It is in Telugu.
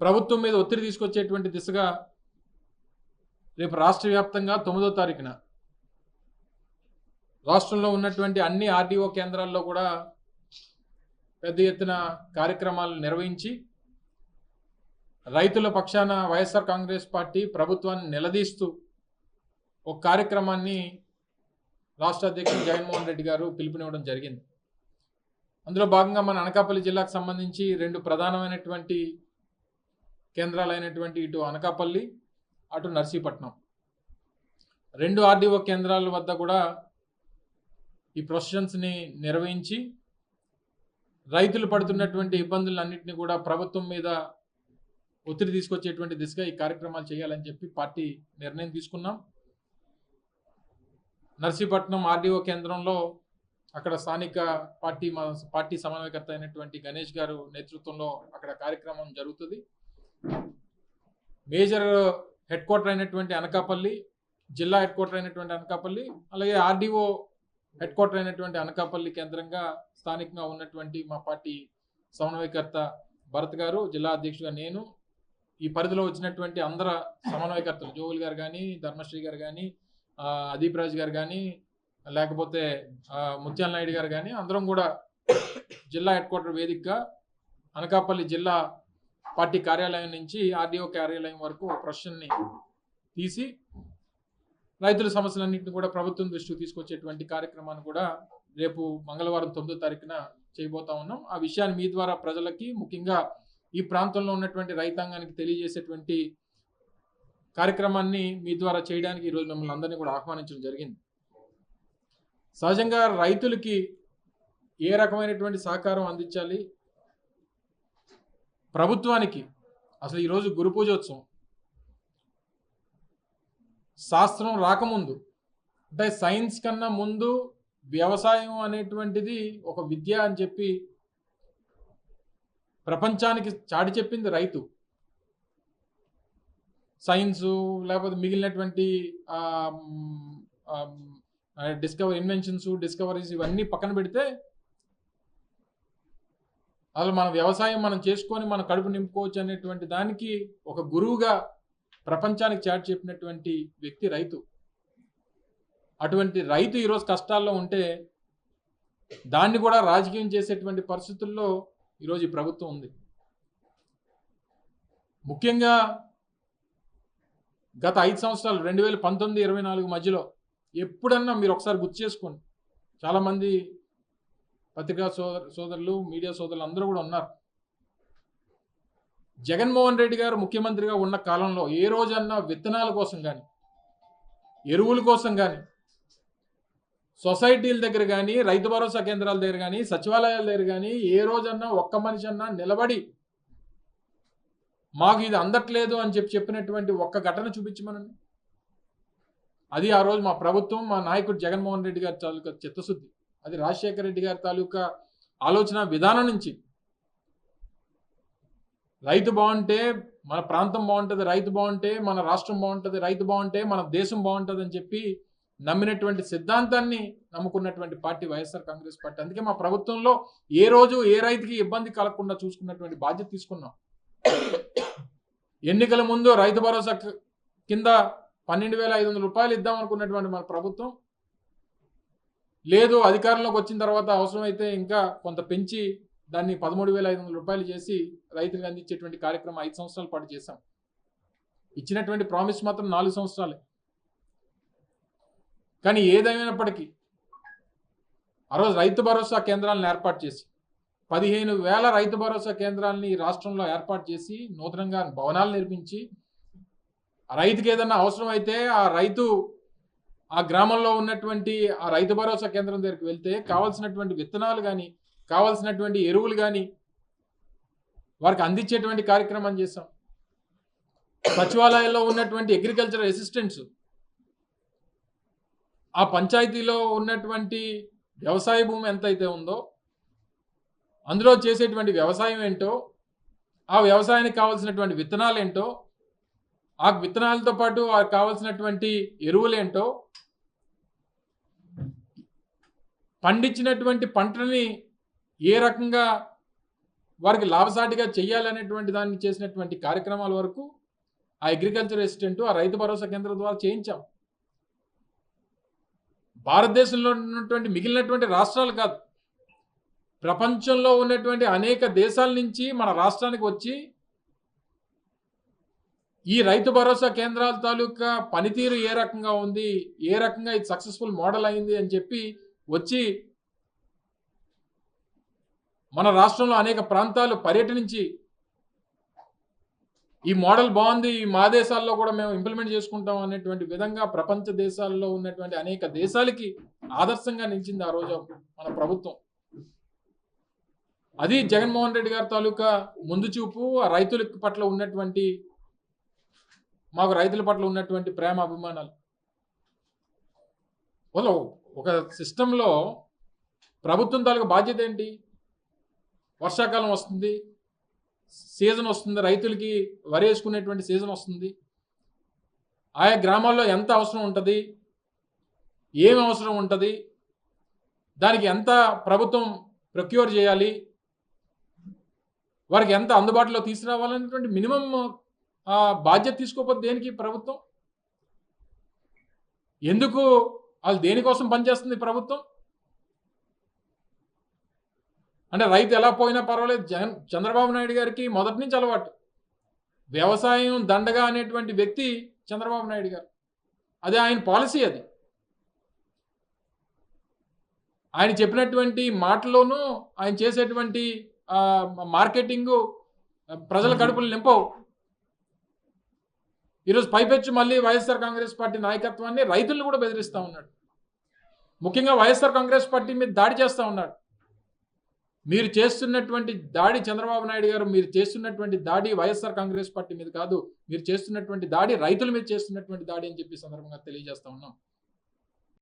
ప్రభుత్వం మీద ఒత్తిడి తీసుకొచ్చేటువంటి దిశగా రేపు రాష్ట్ర వ్యాప్తంగా 9వ తారీఖున రాష్ట్రంలో ఉన్నటువంటి అన్ని ఆర్డీఓ కేంద్రాల్లో కూడా పెద్ద ఎత్తున కార్యక్రమాలు నిర్వహించి రైతుల పక్షాన వైఎస్ఆర్ కాంగ్రెస్ పార్టీ ప్రభుత్వాన్ని నిలదీస్తూ ఒక కార్యక్రమాన్ని రాష్ట్ర అధ్యక్షుడు జగన్మోహన్ రెడ్డి గారు పిలుపునివ్వడం జరిగింది. అందులో భాగంగా మన అనకాపల్లి జిల్లాకు సంబంధించి 2 ప్రధానమైనటువంటి కేంద్రాలైనటువంటి ఇటు అనకాపల్లి అటు నర్సీపట్నం 2 ఆర్డీఓ కేంద్రాల వద్ద కూడా ఈ ప్రొసెషన్స్ని నిర్వహించి రైతులు పడుతున్నటువంటి ఇబ్బందులన్నింటినీ కూడా ప్రభుత్వం మీద ఒత్తిడి తీసుకొచ్చేటువంటి దిశగా ఈ కార్యక్రమాలు చేయాలని చెప్పి పార్టీ నిర్ణయం తీసుకున్నాం. నర్సీపట్నం ఆర్డీఓ కేంద్రంలో అక్కడ స్థానిక పార్టీ సమన్వయకర్త అయినటువంటి గణేష్ గారు నేతృత్వంలో అక్కడ కార్యక్రమం జరుగుతుంది. మేజర్ హెడ్ క్వార్టర్ అయినటువంటి అనకాపల్లి, జిల్లా హెడ్ క్వార్టర్ అయినటువంటి అనకాపల్లి, అలాగే ఆర్డీఓ హెడ్ క్వార్టర్ అయినటువంటి అనకాపల్లి కేంద్రంగా స్థానికంగా ఉన్నటువంటి మా పార్టీ సమన్వయకర్త భరత్ గారు, జిల్లా అధ్యక్షుడిగా నేను, ఈ పరిధిలో వచ్చినటువంటి అందరు సమన్వయకర్తలు జోగుల్ గారు కానీ, ధర్మశ్రీ గారు కానీ, అదీప్ రాజ్ గారు కానీ, లేకపోతే ముత్యాల నాయుడు గారు కానీ అందరం కూడా జిల్లా హెడ్ క్వార్టర్ వేదికగా అనకాపల్లి జిల్లా పార్టీ కార్యాలయం నుంచి ఆర్డీఓ కార్యాలయం వరకు ప్రశ్నని తీసి రైతుల సమస్యలన్నింటినీ కూడా ప్రభుత్వం దృష్టికి తీసుకొచ్చేటువంటి కార్యక్రమాన్ని కూడా రేపు మంగళవారం 9వ తారీఖున చేయబోతా ఉన్నాం. ఆ విషయాన్ని మీ ద్వారా ప్రజలకి, ముఖ్యంగా ఈ ప్రాంతంలో ఉన్నటువంటి రైతాంగానికి తెలియజేసేటువంటి కార్యక్రమాన్ని మీ ద్వారా చేయడానికి ఈరోజు మిమ్మల్ని అందరినీ కూడా ఆహ్వానించడం జరిగింది. సహజంగా రైతులకి ఏ రకమైనటువంటి సహకారం అందించాలి, ప్రభుత్వానికి అసలు ఈరోజు గురు పూజోత్సవం, శాస్త్రం రాకముందు అంటే సైన్స్ కన్నా ముందు వ్యవసాయం అనేటువంటిది ఒక విద్య అని చెప్పి ప్రపంచానికి చాటి చెప్పింది రైతు. సైన్సు లేకపోతే మిగిలినటువంటి డిస్కవరీస్ ఇవన్నీ పక్కన పెడితే అసలు మన వ్యవసాయం మనం చేసుకొని మన కడుపు నింపుకోవచ్చు అనేటువంటి దానికి ఒక గురువుగా ప్రపంచానికి చాటి చెప్పినటువంటి వ్యక్తి రైతు. అటువంటి రైతు ఈరోజు కష్టాల్లో ఉంటే దాన్ని కూడా రాజకీయం చేసేటువంటి పరిస్థితుల్లో ఈరోజు ఈ ప్రభుత్వం ఉంది. ముఖ్యంగా గత 5 సంవత్సరాలు 2019-24 మధ్యలో ఎప్పుడన్నా మీరు ఒకసారి గుర్తు చేసుకోండి, చాలామంది పత్రికా సోదరులు, మీడియా సోదరులు అందరూ కూడా ఉన్నారు. జగన్మోహన్ రెడ్డి గారు ముఖ్యమంత్రిగా ఉన్న కాలంలో ఏ రోజన్నా విత్తనాల కోసం కానీ, ఎరువుల కోసం కానీ, సొసైటీల దగ్గర కానీ, రైతు భరోసా కేంద్రాల దగ్గర కానీ, సచివాలయాల దగ్గర కానీ ఏ రోజన్నా ఒక్క మనిషి అన్నా నిలబడి మాకు ఇది అందట్లేదు అని చెప్పినటువంటి ఒక్క ఘటన చూపించమనండి. అది ఆ రోజు మా ప్రభుత్వం, మా నాయకుడు జగన్మోహన్ రెడ్డి గారి తాలూకా చిత్తశుద్ధి, అది రాజశేఖర రెడ్డి గారి తాలూకా ఆలోచన విధానం నుంచి రైతు బాగుంటే మన ప్రాంతం బాగుంటుంది, రైతు బాగుంటే మన రాష్ట్రం బాగుంటుంది, రైతు బాగుంటే మన దేశం బాగుంటుంది అని చెప్పి నమ్మినటువంటి సిద్ధాంతాన్ని నమ్ముకున్నటువంటి పార్టీ వైఎస్ఆర్ కాంగ్రెస్ పార్టీ. అందుకే మా ప్రభుత్వంలో ఏ రోజు ఏ రైతుకి ఇబ్బంది కలగకుండా చూసుకున్నటువంటి బాధ్యత తీసుకున్నాం. ఎన్నికల ముందు రైతు భరోసా కింద 12,500 రూపాయలు ఇద్దాం అనుకున్నటువంటి మన ప్రభుత్వం లేదు, అధికారంలోకి వచ్చిన తర్వాత అవసరమైతే ఇంకా కొంత పెంచి దాన్ని 13,500 రూపాయలు చేసి రైతులకు అందించేటువంటి కార్యక్రమం 5 సంవత్సరాల పాటు చేశాం. ఇచ్చినటువంటి ప్రామిస్ మాత్రం 4 సంవత్సరాలే. కానీ ఏదైనప్పటికీ ఆ రోజు రైతు భరోసా కేంద్రాలను ఏర్పాటు చేసి 15,000 రైతు భరోసా కేంద్రాలని రాష్ట్రంలో ఏర్పాటు చేసి నూతనంగా భవనాలు నిర్మించి ఆ రైతుకి ఏదన్నా అవసరం అయితే ఆ రైతు ఆ గ్రామంలో ఉన్నటువంటి ఆ రైతు భరోసా కేంద్రం దగ్గరికి వెళ్తే కావాల్సినటువంటి విత్తనాలు కానీ, కావాల్సినటువంటి ఎరువులు కానీ వారికి అందించేటువంటి కార్యక్రమం చేశాం. సచివాలయాల్లో ఉన్నటువంటి అగ్రికల్చర్ అసిస్టెంట్స్ ఆ పంచాయతీలో ఉన్నటువంటి వ్యవసాయ భూమి ఎంతైతే ఉందో అందులో చేసేటువంటి వ్యవసాయం ఏంటో, ఆ వ్యవసాయానికి కావాల్సినటువంటి విత్తనాలు ఏంటో, ఆ విత్తనాలతో పాటు కావాల్సినటువంటి ఎరువులేంటో, పండించినటువంటి పంటని ఏ రకంగా వారికి లాభసాటిగా చేయాలనేటువంటి దాన్ని చేసినటువంటి కార్యక్రమాల వరకు ఆ అగ్రికల్చర్ అసిస్టెంట్, ఆ రైతు భరోసా కేంద్రం ద్వారా చేయించాం. భారతదేశంలో ఉన్నటువంటి మిగిలినటువంటి రాష్ట్రాలు కాదు, ప్రపంచంలో ఉన్నటువంటి అనేక దేశాల నుంచి మన రాష్ట్రానికి వచ్చి ఈ రైతు భరోసా కేంద్రాల తాలూకా పనితీరు ఏ రకంగా ఉంది, ఏ రకంగా ఇది సక్సెస్ఫుల్ మోడల్ అయింది అని చెప్పి వచ్చి మన రాష్ట్రంలో అనేక ప్రాంతాలు పర్యటించి ఈ మోడల్ బాగుంది, మా దేశాల్లో కూడా మేము ఇంప్లిమెంట్ చేసుకుంటాం అనేటువంటి విధంగా ప్రపంచ దేశాల్లో ఉన్నటువంటి అనేక దేశాలకి ఆదర్శంగా నిలిచింది ఆ రోజు మన ప్రభుత్వం. అది జగన్మోహన్ రెడ్డి గారి తాలూకా ముందు చూపు, ఆ రైతుల పట్ల ఉన్నటువంటి, మాకు రైతుల పట్ల ఉన్నటువంటి ప్రేమ అభిమానాలు. ఒక సిస్టంలో ప్రభుత్వం తాలూకా బాధ్యత ఏంటి? వర్షాకాలం వస్తుంది, సీజన్ వస్తుంది, రైతులకి వరి వేసుకునేటువంటి సీజన్ వస్తుంది. ఆయా గ్రామాల్లో ఎంత అవసరం ఉంటుంది, ఏమి అవసరం ఉంటుంది, దానికి ఎంత ప్రభుత్వం ప్రొక్యూర్ చేయాలి, వారికి ఎంత అందుబాటులో తీసుకురావాలనేటువంటి మినిమం బాధ్యత తీసుకోకపోతే దేనికి ప్రభుత్వం? ఎందుకు వాళ్ళు దేనికోసం పనిచేస్తుంది ప్రభుత్వం? అంటే రైతు ఎలా పోయినా పర్వాలేదు, చంద్రబాబు నాయుడు గారికి మొదటి నుంచి అలవాటు. వ్యవసాయం దండగా అనేటువంటి వ్యక్తి చంద్రబాబు నాయుడు గారు. అదే ఆయన పాలసీ. అది ఆయన చెప్పినటువంటి మాటల్లోనూ ఆయన చేసేటువంటి మార్కెటింగు ప్రజల కడుపులు నింపవు. ఈరోజు పైపెచ్చు మళ్ళీ వైఎస్ఆర్ కాంగ్రెస్ పార్టీ నాయకత్వాన్ని రైతులను కూడా బెదిరిస్తూ ఉన్నాడు. ముఖ్యంగా వైఎస్ఆర్ కాంగ్రెస్ పార్టీ మీద దాడి చేస్తూ ఉన్నాడు. మీరు చేస్తున్నటువంటి దాడి, చంద్రబాబు నాయుడు గారు మీరు చేస్తున్నటువంటి దాడి వైఎస్ఆర్ కాంగ్రెస్ పార్టీ మీద కాదు, మీరు చేస్తున్నటువంటి దాడి రైతుల మీద చేస్తున్నటువంటి దాడి అని చెప్పి సందర్భంగా తెలియజేస్తా ఉన్నాం.